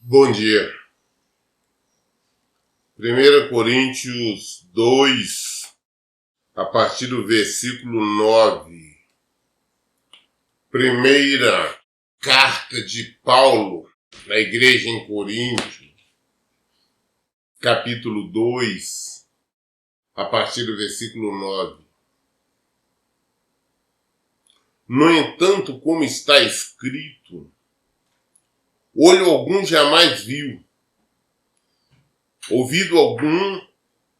Bom dia. 1 Coríntios 2, a partir do versículo 9. Primeira carta de Paulo na igreja em Corinto, capítulo 2, a partir do versículo 9. No entanto, como está escrito, olho algum jamais viu, ouvido algum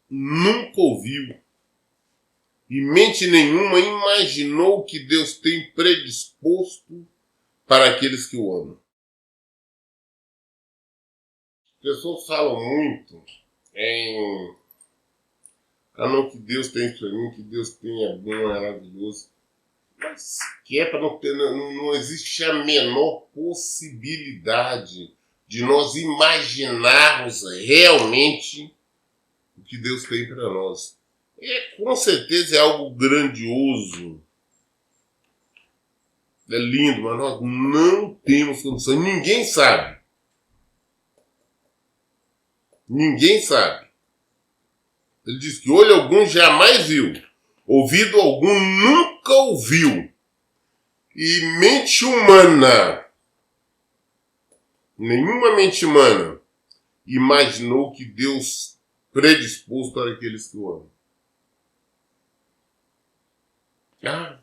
nunca ouviu, e mente nenhuma imaginou o que Deus tem predisposto para aqueles que o amam. As pessoas falam muito em não, que Deus tem para mim, que Deus tem é bom, é maravilhoso. Mas que é para não ter, não existe a menor possibilidade de nós imaginarmos realmente o que Deus tem para nós. Com certeza é algo grandioso, é lindo, mas nós não temos condição. Ninguém sabe. Ninguém sabe. Ele diz que olho algum jamais viu, ouvido algum nunca ouviu, e mente humana, nenhuma mente humana imaginou que Deus predispôs para aqueles que o amam.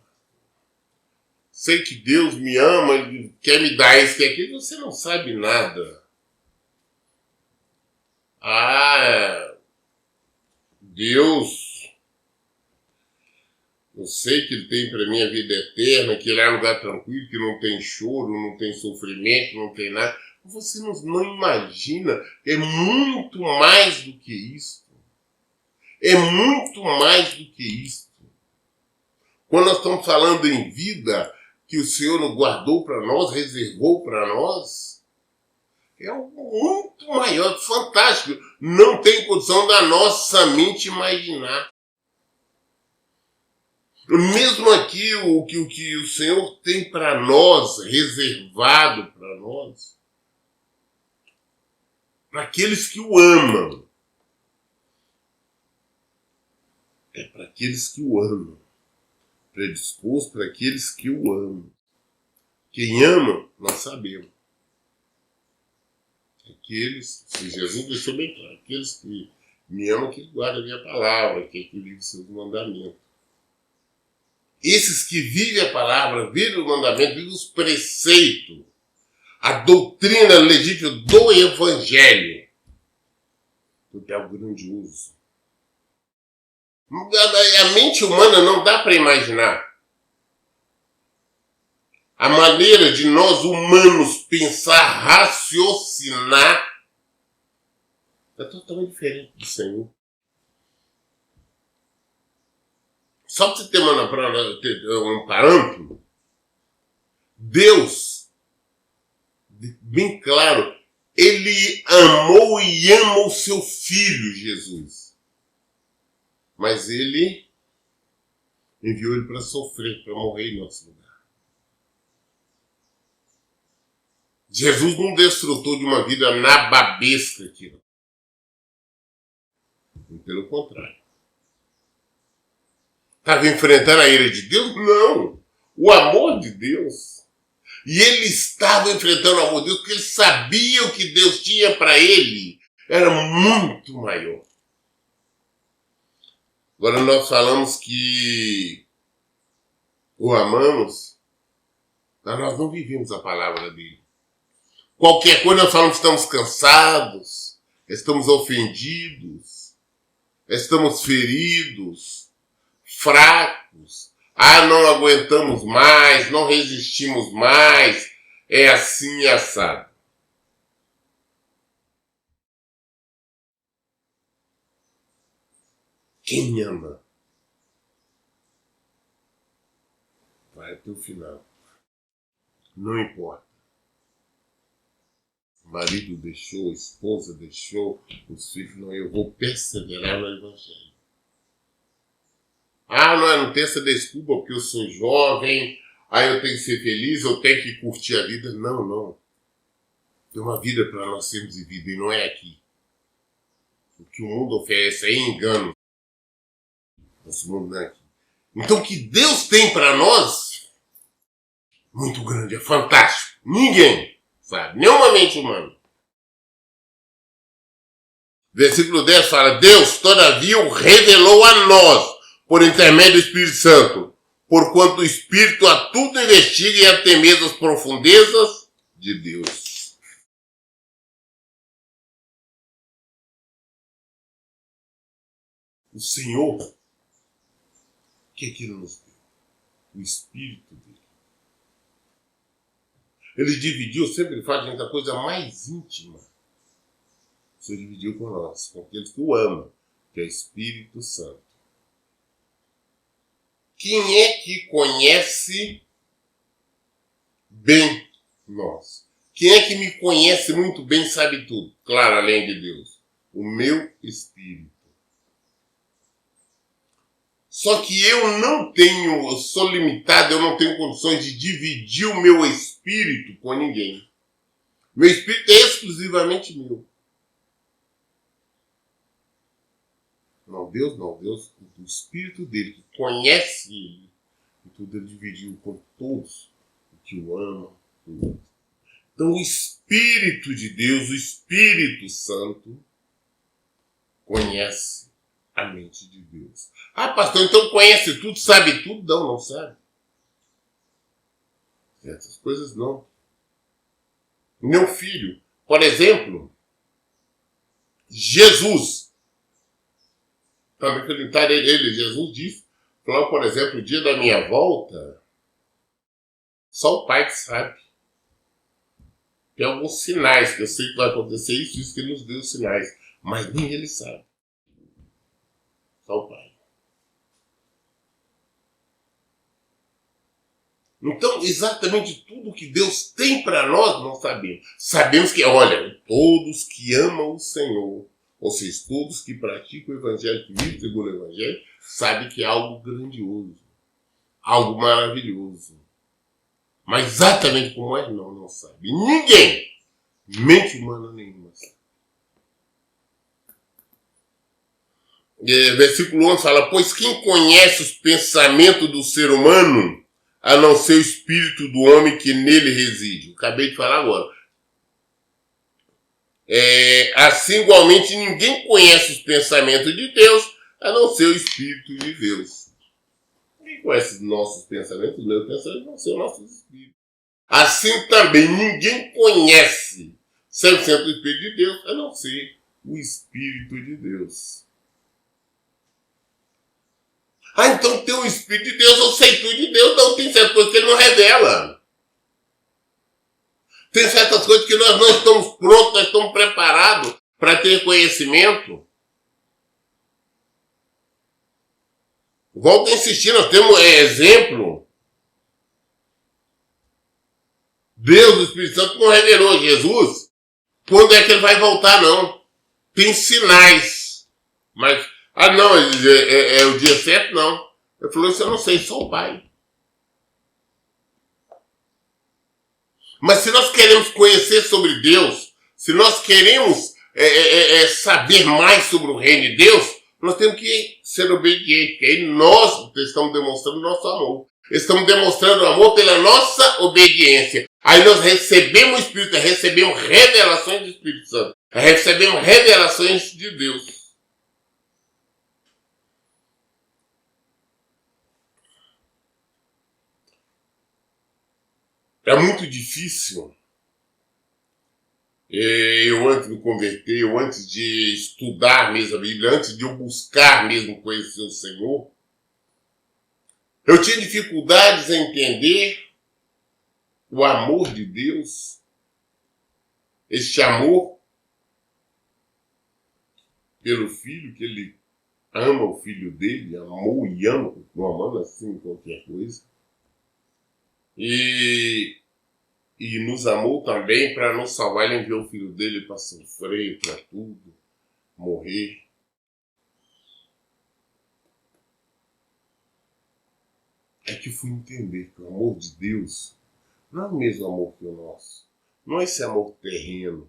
Sei que Deus me ama, Ele quer me dar isso, quer aquilo, você não sabe nada. Deus, eu sei que Ele tem para mim a vida eterna, que Ele é um lugar tranquilo, que não tem choro, não tem sofrimento, não tem nada. Você não imagina, é muito mais do que isso. É muito mais do que isso. Quando nós estamos falando em vida, que o Senhor nos guardou para nós, reservou para nós, é algo muito maior, fantástico. Não tem condição da nossa mente imaginar. Mesmo aqui, o que o Senhor tem para nós, reservado para nós, para aqueles que o amam. É para aqueles que o amam. Predisposto para aqueles que o amam. Quem ama, nós sabemos. Aqueles, se Jesus deixou bem claro, aqueles que me amam, que guardam a minha palavra, que vivem os seus mandamentos. Esses que vivem a palavra, vivem o mandamento, vivem os preceitos, a doutrina legítima do Evangelho, porque é algo grandioso. A mente humana não dá para imaginar. A maneira de nós humanos pensar, raciocinar, é totalmente diferente do Senhor. Só para você ter um parâmetro, Deus, bem claro, Ele amou e ama o seu Filho, Jesus. Mas Ele enviou Ele para sofrer, para morrer em nosso lugar. Jesus não desfrutou de uma vida nababesca aqui. Pelo contrário. Estava enfrentando a ira de Deus? Não. O amor de Deus. E ele estava enfrentando o amor de Deus porque ele sabia o que Deus tinha para ele. Era muito maior. Agora nós falamos que o amamos, mas nós não vivemos a palavra dele. Qualquer coisa nós falamos que estamos cansados, estamos ofendidos, estamos feridos, fracos, não aguentamos mais, não resistimos mais, é assim e assado. Quem ama vai até o final. Não importa. O marido deixou, a esposa deixou, os filhos não, eu vou perseverar no Evangelho. Não tem essa desculpa porque eu sou jovem, eu tenho que ser feliz, eu tenho que curtir a vida. Não. Tem uma vida para nós sermos vividos e não é aqui. O que o mundo oferece é engano. Nosso mundo não é aqui. Então o que Deus tem para nós, muito grande, é fantástico. Ninguém sabe, nenhuma mente humana. Versículo 10 fala, Deus, todavia, o revelou a nós, por intermédio do Espírito Santo, porquanto o Espírito a tudo investiga e até mesmo as profundezas de Deus. O Senhor, o que é que Ele nos deu? O Espírito dele. Ele dividiu, sempre ele faz a coisa mais íntima. O Senhor dividiu com nós, com aqueles que o amam, que é o Espírito Santo. Quem é que conhece bem nós? Quem é que me conhece muito bem, sabe tudo? Claro, além de Deus. O meu Espírito. Só que eu sou limitado, eu não tenho condições de dividir o meu espírito com ninguém. Meu espírito é exclusivamente meu. Não, Deus, o espírito dele, que conhece ele, e tudo ele dividiu com todos que o amam. Então o Espírito de Deus, o Espírito Santo, conhece a mente de Deus. Ah, pastor, então conhece tudo, sabe tudo? Não sabe. Essas coisas não. Meu filho, por exemplo, Jesus. Também perguntar ele, Jesus disse, falou, por exemplo, o dia da minha volta, só o Pai que sabe. Tem alguns sinais que eu sei que vai acontecer, isso que ele nos deu sinais, mas nem ele sabe. Só o Pai. Então, exatamente tudo que Deus tem para nós, nós sabemos. Sabemos que, olha, todos que amam o Senhor, ou seja, todos que praticam o Evangelho, que vivem segundo o Evangelho, sabem que é algo grandioso, algo maravilhoso. Mas exatamente como é, não sabe. Ninguém, mente humana nenhuma, sabe. Versículo 11 fala, pois quem conhece os pensamentos do ser humano, a não ser o espírito do homem que nele reside. Eu acabei de falar agora. Assim, igualmente, ninguém conhece os pensamentos de Deus, a não ser o Espírito de Deus. Ninguém conhece os nossos pensamentos, os meus pensamentos, a não ser o nosso Espírito. Assim também, ninguém conhece 100% do Espírito de Deus, a não ser o Espírito de Deus. Ah, então tem o Espírito de Deus, eu sei tudo de Deus. Não, tem certas coisas que ele não revela. Tem certas coisas que nós não estamos prontos, nós estamos preparados para ter conhecimento. Volto a insistir, nós temos exemplo. Deus, o Espírito Santo, não revelou a Jesus quando é que ele vai voltar, não. Tem sinais. Mas, não, é o dia certo, não. Ele falou, isso eu não sei, só o Pai. Mas se nós queremos conhecer sobre Deus, se nós queremos saber mais sobre o reino de Deus, nós temos que ser obedientes. Porque aí nós estamos demonstrando nosso amor. Estamos demonstrando amor pela nossa obediência. Aí nós recebemos o Espírito, recebemos revelações do Espírito Santo. Recebemos revelações de Deus. É muito difícil. Eu antes de me converter, eu antes de estudar mesmo a Bíblia, antes de eu buscar mesmo conhecer o Senhor, eu tinha dificuldades em entender o amor de Deus, este amor pelo Filho, que Ele ama o Filho dele, amou e ama, não amando assim qualquer coisa. E nos amou também para nos salvar. Ele enviou o Filho dele para sofrer, para tudo, morrer. É que fui entender que o amor de Deus não é o mesmo amor que o nosso. Não é esse amor terreno,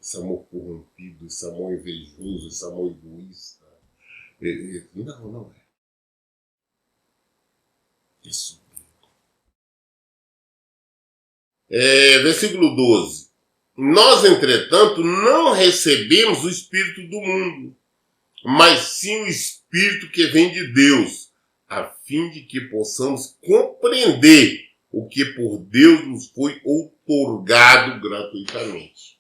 esse amor corrompido, esse amor invejoso, esse amor egoísta. Não, não é. Isso. Versículo 12. Nós, entretanto, não recebemos o Espírito do mundo, mas sim o Espírito que vem de Deus, a fim de que possamos compreender o que por Deus nos foi outorgado gratuitamente.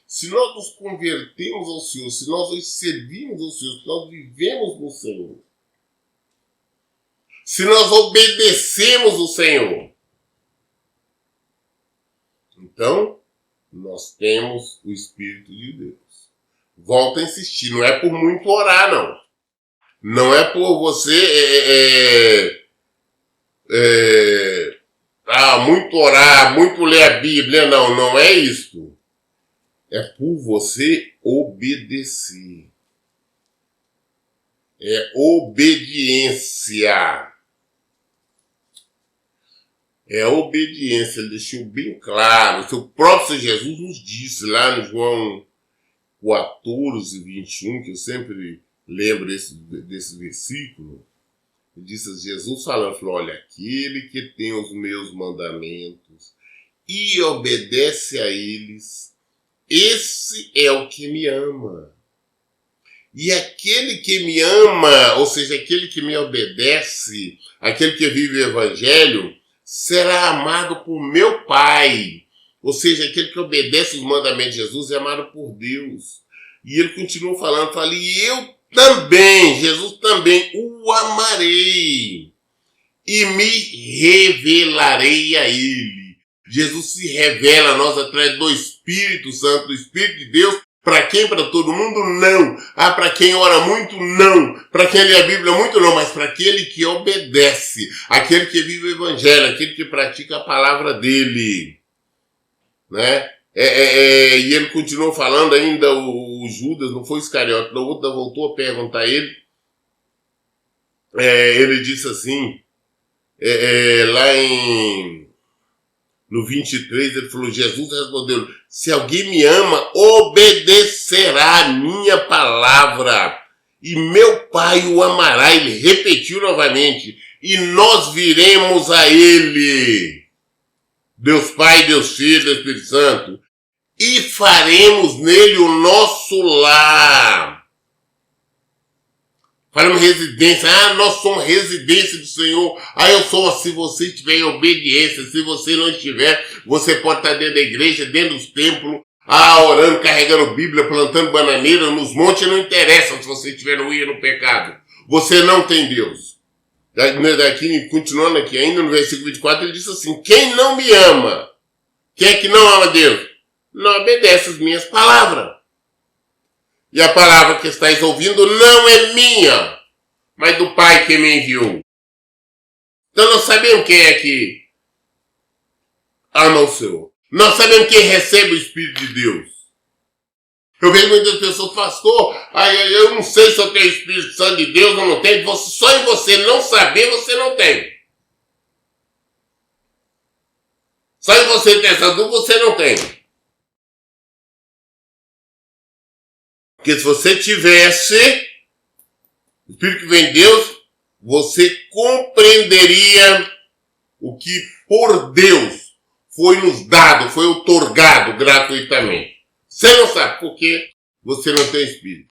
Se nós nos convertemos ao Senhor, se nós nos servimos ao Senhor, se nós vivemos no Senhor, se nós obedecemos o Senhor, então nós temos o Espírito de Deus. Volto a insistir, não é por muito orar, não. Não é por você muito orar, muito ler a Bíblia, não. Não é isso. É por você obedecer. É obediência. É obediência. Ele deixou bem claro. O seu próprio Jesus nos disse lá no João 14, 21, que eu sempre lembro desse versículo. Ele disse, Jesus falou, olha, aquele que tem os meus mandamentos e obedece a eles, esse é o que me ama. E aquele que me ama, ou seja, aquele que me obedece, aquele que vive o Evangelho, será amado por meu Pai. Ou seja, aquele que obedece os mandamentos de Jesus é amado por Deus. E ele continua falando, fala, e eu também, Jesus também, o amarei e me revelarei a ele. Jesus se revela a nós através do Espírito Santo, do Espírito de Deus. Para quem? Para todo mundo? Não. Para quem ora muito? Não. Para quem lê a Bíblia muito? Não. Mas para aquele que obedece, aquele que vive o Evangelho, aquele que pratica a palavra dele. Né? E ele continuou falando ainda, o Judas, não foi Iscariote, o outro voltou a perguntar a ele. Ele disse assim, lá no 23, ele falou, Jesus respondeu, se alguém me ama, obedecerá a minha palavra, e meu Pai o amará. Ele repetiu novamente, e nós viremos a ele, Deus Pai, Deus Filho, Deus Espírito Santo, e faremos nele o nosso lar. Faremos residência. Nós somos residência do Senhor. Eu sou, se você estiver em obediência, se você não estiver, você pode estar dentro da igreja, dentro dos templos, orando, carregando Bíblia, plantando bananeira nos montes, não interessa se você estiver no ir no pecado. Você não tem Deus. Daqui, continuando aqui, ainda no versículo 24, ele diz assim, quem não me ama, quem é que não ama Deus? Não obedece as minhas palavras. E a palavra que estáis ouvindo não é minha, mas do Pai que me enviou. Então nós sabemos quem é que ama o Senhor. Nós sabemos quem recebe o Espírito de Deus. Eu vejo muitas pessoas, pastor, eu não sei se eu tenho o Espírito Santo de Deus ou não tenho. Só em você não saber, você não tem. Só em você ter essa dúvida, você não tem. Porque se você tivesse o Espírito que vem de Deus, você compreenderia o que por Deus foi nos dado, foi outorgado gratuitamente. Você não sabe por quê? Você não tem Espírito.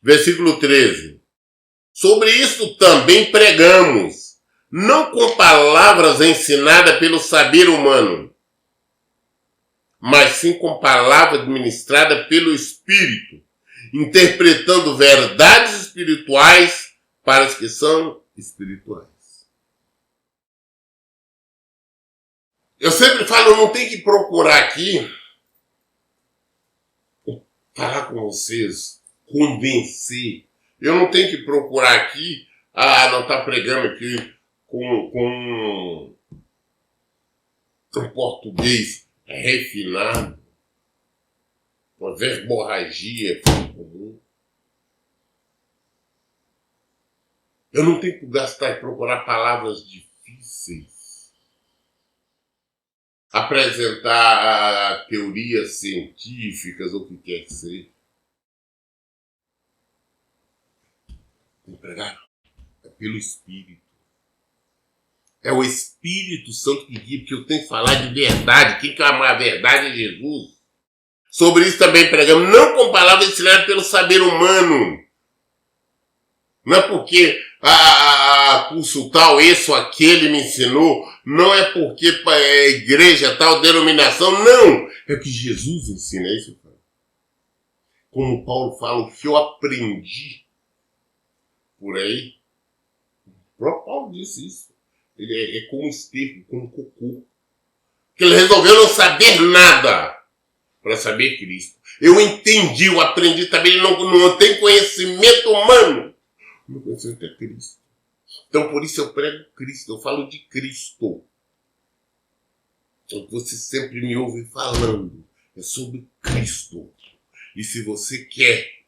Versículo 13. Sobre isso também pregamos, não com palavras ensinadas pelo saber humano, mas sim com palavra administrada pelo Espírito, interpretando verdades espirituais para os que são espirituais. Eu sempre falo, não tem que procurar aqui falar com vocês, convencer. Eu não tenho que procurar aqui, não está pregando aqui com um português refinado, uma verborragia comum. Eu não tenho que gastar e procurar palavras difíceis. apresentar teorias científicas ou o que quer que seja. Tem que pregar. É pelo Espírito. É o Espírito Santo que guia, porque eu tenho que falar de verdade. Quem quer amar a verdade é Jesus. Sobre isso também pregamos, não com palavras ensinadas pelo saber humano. Não é porque curso tal, esse ou aquele me ensinou. Não é porque é igreja, tal, denominação. Não! É o que Jesus ensina, é isso. Como Paulo fala, o que eu aprendi por aí. O próprio Paulo disse isso. Ele é como esterco, como cocô. Porque ele resolveu não saber nada para saber Cristo. Eu entendi, eu aprendi também, ele não tem conhecimento humano. O meu conhecimento é Cristo. Então por isso eu prego Cristo, eu falo de Cristo. Então você sempre me ouve falando, é sobre Cristo. E se você quer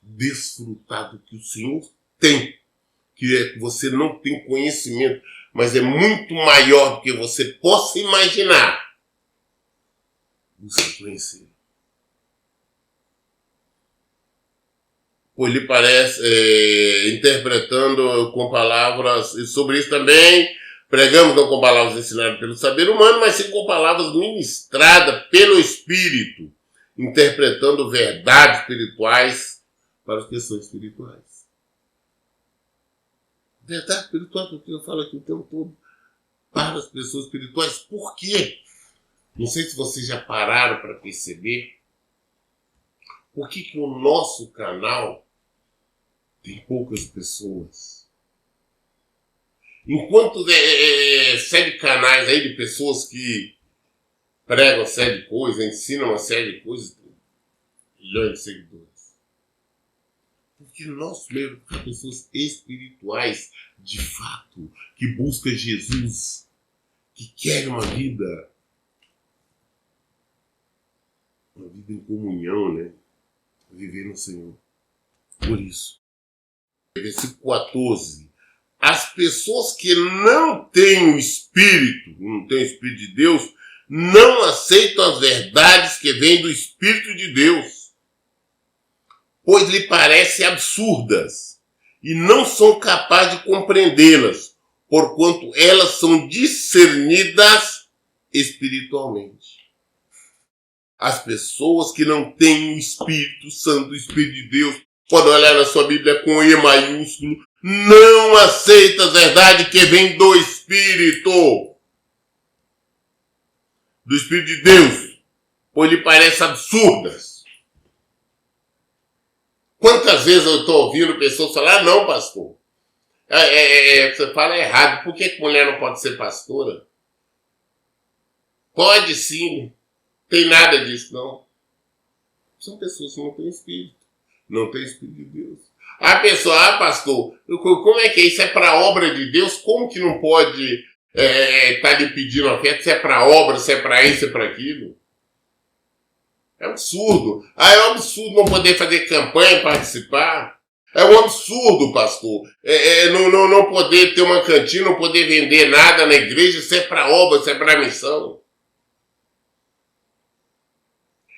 desfrutar do que o Senhor tem, que é que você não tem conhecimento, mas é muito maior do que você possa imaginar, você conhecer. Pois lhe parece, interpretando com palavras, e sobre isso também, pregamos não com palavras ensinadas pelo saber humano, mas sim com palavras ministradas pelo Espírito, interpretando verdades espirituais para as questões espirituais. Verdade espiritual, porque eu falo aqui o tempo todo, para as pessoas espirituais. Por quê? Não sei se vocês já pararam para perceber por que o nosso canal tem poucas pessoas. Enquanto série de canais aí de pessoas que pregam uma série de coisas, ensinam uma série de coisas, tem milhões de seguidores. Porque nós mesmos somos pessoas espirituais, de fato, que buscam Jesus, que querem uma vida em comunhão, né? Viver no Senhor. Por isso, versículo 14. As pessoas que não têm o Espírito, não têm o Espírito de Deus, não aceitam as verdades que vêm do Espírito de Deus, pois lhe parecem absurdas e não são capazes de compreendê-las, porquanto elas são discernidas espiritualmente. As pessoas que não têm o Espírito Santo, o Espírito de Deus, pode olhar na sua Bíblia com E maiúsculo, não aceita a verdade que vem do Espírito de Deus, pois lhe parecem absurdas. Quantas vezes eu estou ouvindo pessoas falar, não, pastor, você fala errado, por que mulher não pode ser pastora? Pode sim, tem nada disso não. São pessoas que não têm Espírito, não têm Espírito de Deus. A pessoa, pastor, como é que é isso? É para a obra de Deus? Como que não pode tá lhe pedindo oferta? Se é para obra, se é para isso, se é para aquilo? É um absurdo. É um absurdo não poder fazer campanha, participar. É um absurdo, pastor. Não poder ter uma cantina, não poder vender nada na igreja, se é para obra, se é para missão.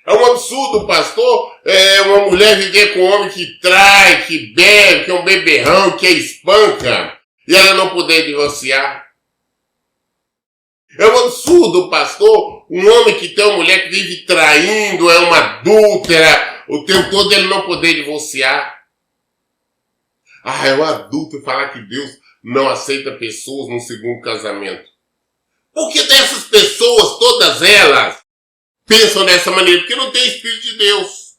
É um absurdo, pastor, uma mulher viver com um homem que trai, que bebe, que é um beberrão, que espanca, e ela não poder divorciar. É um absurdo, pastor, um homem que tem uma mulher que vive traindo, é uma adúltera, o tempo todo ele não poder divorciar. É um adúltero falar que Deus não aceita pessoas no segundo casamento. Porque dessas pessoas, todas elas, pensam dessa maneira, porque não tem Espírito de Deus.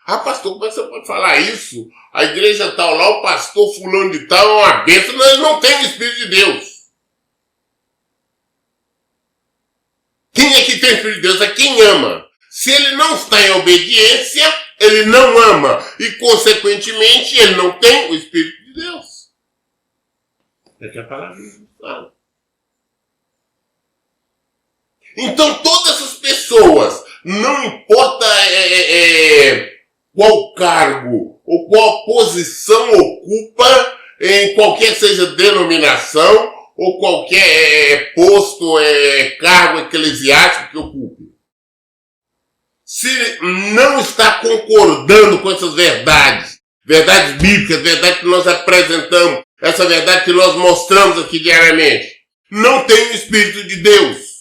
Pastor, como é que você pode falar isso? A igreja tal lá, o pastor fulano de tal é uma bênção, mas não tem o Espírito de Deus. Quem é que tem o Espírito de Deus? É quem ama. Se ele não está em obediência, ele não ama. E, consequentemente, ele não tem o Espírito de Deus. É que a palavra fala. Então, todas essas pessoas, não importa qual cargo ou qual posição ocupa, em qualquer seja denominação ou qualquer posto, cargo eclesiástico que ocupe. Se não está concordando com essas verdades, verdades bíblicas, verdades que nós apresentamos, essa verdade que nós mostramos aqui diariamente, não tem o Espírito de Deus.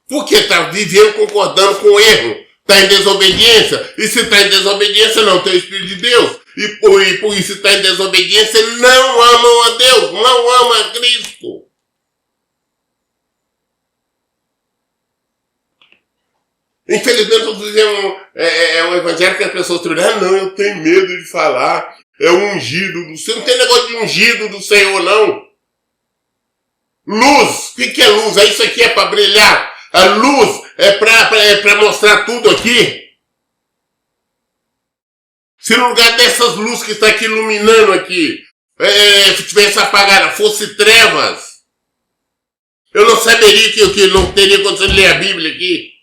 Porque está vivendo concordando com o erro, está em desobediência. E se está em desobediência, não tem o Espírito de Deus. E por isso está em desobediência, não amam a Deus, não amam a Cristo. Infelizmente, nós vivemos um evangelho que as pessoas dizem, não, eu tenho medo de falar, é o ungido do Senhor. Não tem negócio de ungido do Senhor, não. Luz, o que é luz? Isso aqui é para brilhar. A luz é para mostrar tudo aqui. Se no lugar dessas luzes que está aqui iluminando aqui, se tivesse apagada, fosse trevas, eu não saberia que não teria condição de ler a Bíblia aqui.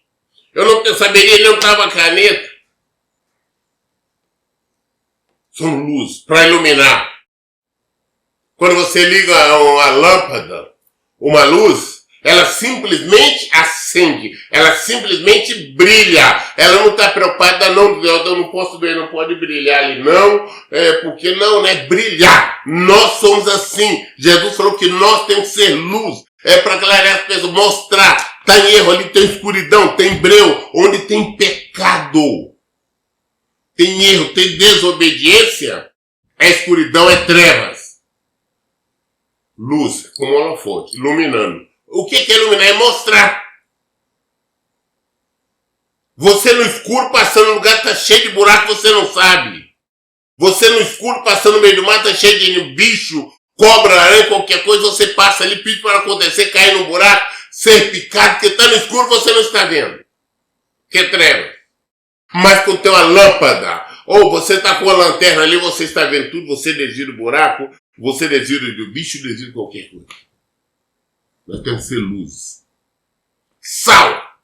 Eu não saberia, ele não estava caneta. São luzes para iluminar. Quando você liga uma lâmpada, uma luz, ela simplesmente acende, ela simplesmente brilha. Ela não está preocupada, não, eu não posso ver, não pode brilhar ali, não, porque não, né? Brilhar. Nós somos assim. Jesus falou que nós temos que ser luz. É para clarear as pessoas, mostrar. Está em erro ali, tem escuridão, tem breu, onde tem pecado. Tem erro, tem desobediência, é escuridão, é trevas. Luz, como holofote, iluminando. O que é iluminar? É mostrar. Você no escuro, passando no lugar, está cheio de buraco, você não sabe. Você no escuro, passando no meio do mato, está cheio de bicho, cobra, aranha, qualquer coisa, você passa ali, pede para acontecer, cair no buraco, ser picado, porque está no escuro, você não está vendo. Que é treva. Mas quando tem uma lâmpada, ou você está com a lanterna ali, você está vendo tudo, você desvia o buraco, você desvia do bicho, desvia qualquer coisa. Nós temos que ser luz. Sal.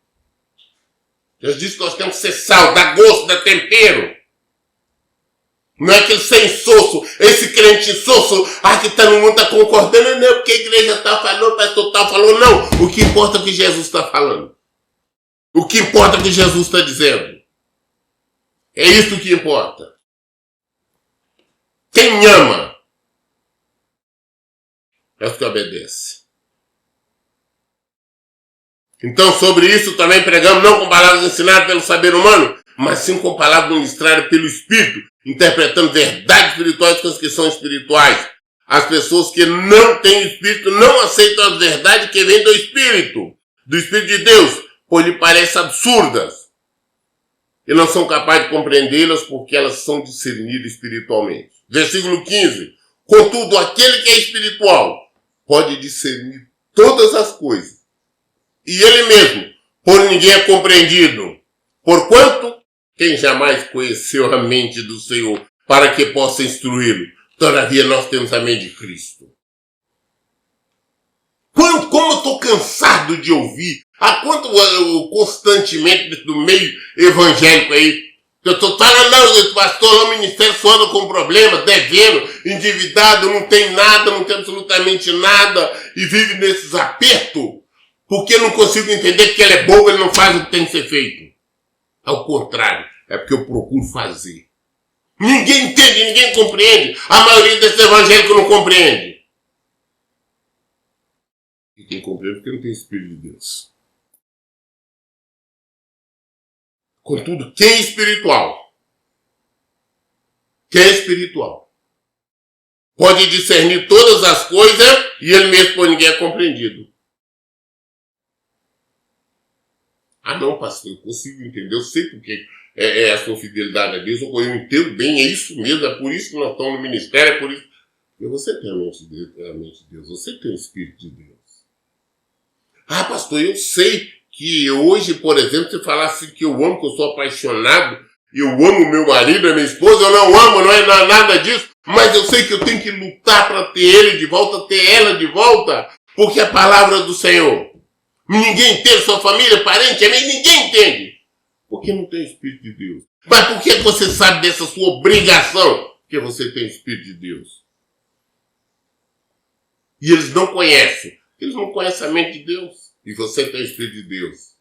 Deus disse que nós temos que ser sal, dar gosto, dar tempero. Não é aquele sem insosso, esse crente insosso, que está no mundo, está concordando, não, porque a igreja está falando, o pastor está falando, não. O que importa é o que Jesus está falando. O que importa é o que Jesus está dizendo. É isso que importa. Quem ama é o que obedece. Então, sobre isso também pregamos, não com palavras ensinadas pelo saber humano, mas sim com palavras ministradas pelo Espírito, interpretando verdades espirituais com as que são espirituais. As pessoas que não têm Espírito não aceitam as verdades que vêm do Espírito de Deus, pois lhe parecem absurdas. E não são capazes de compreendê-las porque elas são discernidas espiritualmente. Versículo 15. Contudo, aquele que é espiritual pode discernir todas as coisas. E ele mesmo, por ninguém é compreendido. Porquanto, quem jamais conheceu a mente do Senhor para que possa instruí-lo? Todavia nós temos a mente de Cristo. Como eu estou cansado de ouvir, há quanto constantemente do meio evangélico aí, eu estou falando, não, pastor, lá o ministério só anda com problema, devendo, endividado, não tem nada, não tem absolutamente nada, e vive nesses apertos, porque eu não consigo entender que ele é bobo, ele não faz o que tem que ser feito. Ao contrário, é porque eu procuro fazer. Ninguém entende, ninguém compreende. A maioria desses evangélicos não compreende. E quem compreende é porque não tem Espírito de Deus. Contudo, quem é espiritual? Quem é espiritual? Pode discernir todas as coisas e ele mesmo por ninguém é compreendido. Não, pastor, eu consigo entender, eu sei porque é a sua fidelidade a Deus, eu entendo bem, é isso mesmo, é por isso que nós estamos no ministério, é por isso. E você tem a mente de Deus, você tem o Espírito de Deus. Pastor, eu sei que hoje, por exemplo, se falar assim que eu amo, que eu sou apaixonado, eu amo meu marido, a minha esposa, eu não amo, não é nada disso, mas eu sei que eu tenho que lutar para ter ele de volta, ter ela de volta, porque é a palavra do Senhor. Ninguém entende, sua família, parente, amigo, ninguém entende. Porque não tem Espírito de Deus. Mas por que você sabe dessa sua obrigação? Porque você tem Espírito de Deus. E eles não conhecem. Eles não conhecem a mente de Deus. E você tem o Espírito de Deus.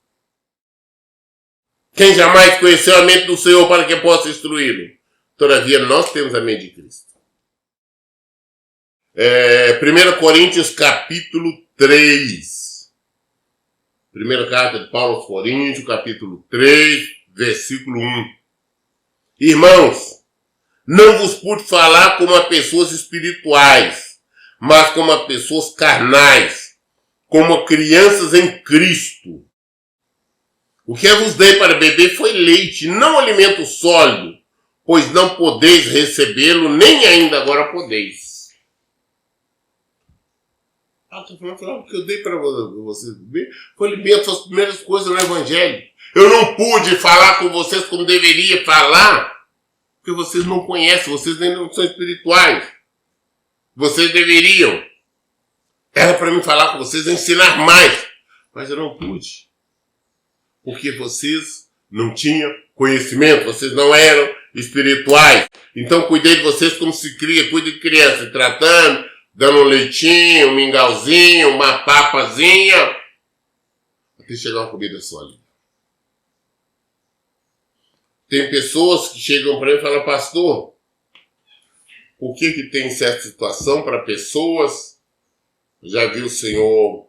Quem jamais conheceu a mente do Senhor para que possa instruí-lo? Todavia, nós temos a mente de Cristo. 1 Coríntios capítulo 3. Primeira carta de Paulo aos Coríntios, capítulo 3, versículo 1. Irmãos, não vos pude falar como a pessoas espirituais, mas como a pessoas carnais, como a crianças em Cristo. O que eu vos dei para beber foi leite, não alimento sólido, pois não podeis recebê-lo, nem ainda agora podeis. Estou falando que eu dei para vocês beber foi alimento, as primeiras coisas no Evangelho. Eu não pude falar com vocês como deveria falar, porque vocês não conhecem, vocês ainda não são espirituais. Vocês deveriam. Era para mim falar com vocês, ensinar mais, mas eu não pude. Porque vocês não tinham conhecimento, vocês não eram espirituais. Então cuidei de vocês como se cria, cuida de criança, tratando, dando um leitinho, um mingauzinho, uma papazinha, até chegar uma comida sólida. Tem pessoas que chegam para mim e falam, pastor, por que tem certa situação para pessoas? Já vi o Senhor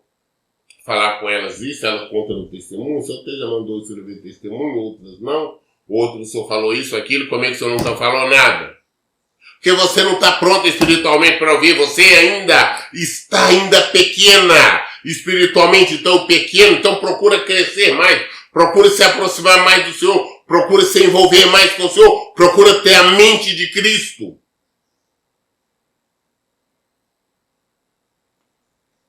falar com elas isso, elas contam no testemunho, o Senhor já mandou escrever testemunho, outras não, outros o Senhor falou isso, aquilo, como é que o Senhor não falou nada? Porque você não está pronto espiritualmente para ouvir, você ainda está pequena, espiritualmente então pequeno, então procura crescer mais, procura se aproximar mais do Senhor, procura se envolver mais com o Senhor, procura ter a mente de Cristo.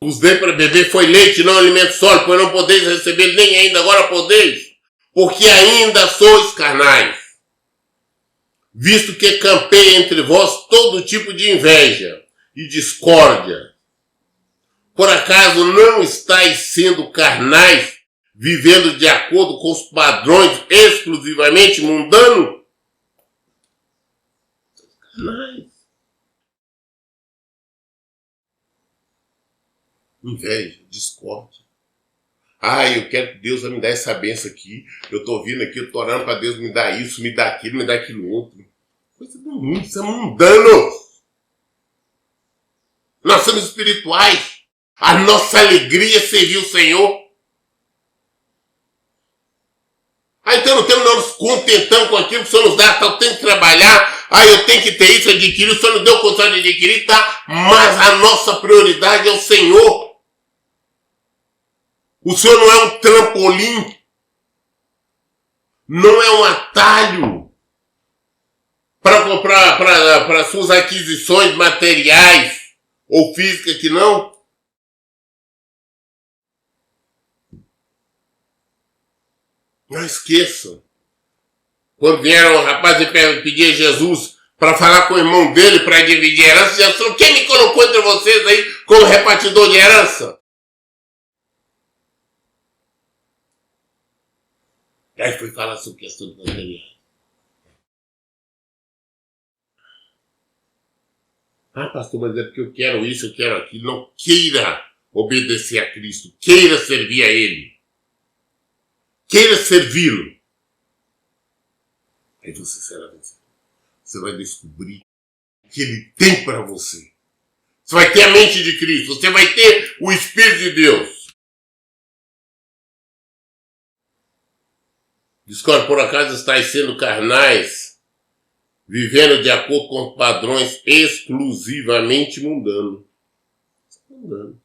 Os dei para beber foi leite, não alimento sólido, pois não podeis receber, nem ainda agora podeis, porque ainda sois carnais. Visto que campei entre vós todo tipo de inveja e discórdia. Por acaso não estáis sendo carnais, vivendo de acordo com os padrões exclusivamente mundanos? Carnais. Inveja, discórdia. Eu quero que Deus vai me dar essa benção aqui. Eu estou vindo aqui, eu estou orando para Deus me dar isso, me dar aquilo outro. Coisa do mundo, isso é mundano. Nós somos espirituais. A nossa alegria é servir o Senhor. Então não temos, nós nos contentamos com aquilo que o Senhor nos dá, eu tenho que trabalhar, eu tenho que ter isso, adquirir, o Senhor nos deu condição de adquirir, tá? Mas a nossa prioridade é o Senhor. O Senhor não é um trampolim, não é um atalho para suas aquisições materiais ou físicas que não. Não esqueçam. Quando vieram o rapaz e pedir a Jesus para falar com o irmão dele para dividir a herança, Jesus falou, quem me colocou entre vocês aí como repartidor de herança? Aí foi falar sobre questão de material. Pastor, mas é porque eu quero isso, eu quero aquilo. Não queira obedecer a Cristo. Queira servir a Ele. Queira servi-lo. Aí você será vencedor. Você vai descobrir o que Ele tem para você. Você vai ter a mente de Cristo. Você vai ter o Espírito de Deus. Discordo, por acaso estáis sendo carnais, vivendo de acordo com padrões exclusivamente mundanos. Mundano.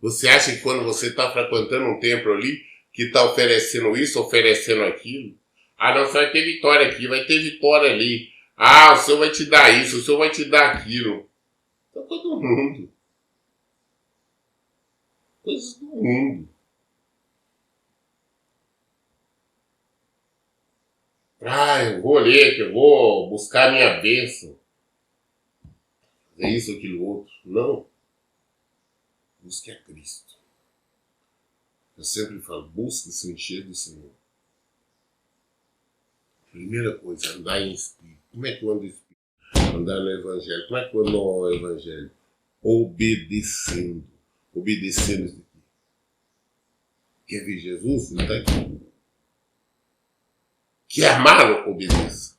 Você acha que quando você está frequentando um templo ali, que está oferecendo isso, oferecendo aquilo, não, você vai ter vitória aqui, vai ter vitória ali. O Senhor vai te dar isso, o Senhor vai te dar aquilo. Então todo mundo. Coisas do mundo. Eu vou ler, que eu vou buscar a minha bênção. É isso, aquilo, outro. Não. Busque a Cristo. Eu sempre falo, busque se encher do Senhor. Primeira coisa, andar em Espírito. Como é que eu ando em Espírito? Andar no Evangelho. Como é que eu ando no Evangelho? obedecendo. Obedecendo isso aqui. Quer ver Jesus? Ele está aqui. Quer amá-lo? Obedeça.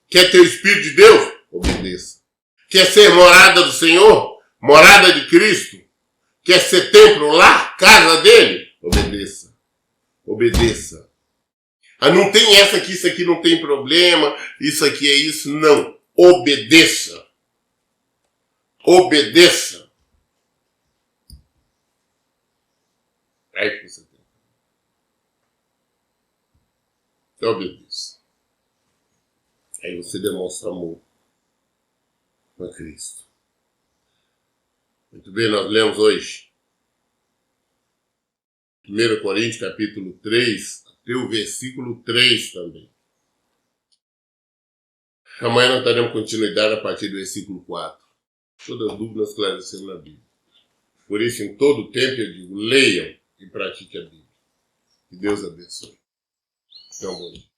Quer ter o Espírito de Deus? Obedeça. Quer ser morada do Senhor? Morada de Cristo? Quer ser templo lá? Casa dele? Obedeça. Obedeça. Ah, não tem essa aqui, isso aqui não tem problema, isso aqui é isso. Não. Obedeça. Obedeça. É aí que você tem. Obedeça. Aí você demonstra amor a Cristo. Muito bem, nós lemos hoje 1 Coríntios capítulo 3, até o versículo 3 também. Amanhã nós daremos continuidade a partir do versículo 4. Todas as dúvidas esclarecendo na Bíblia. Por isso, em todo tempo, eu digo, leiam e pratiquem a Bíblia. Que Deus abençoe. Então, bom dia.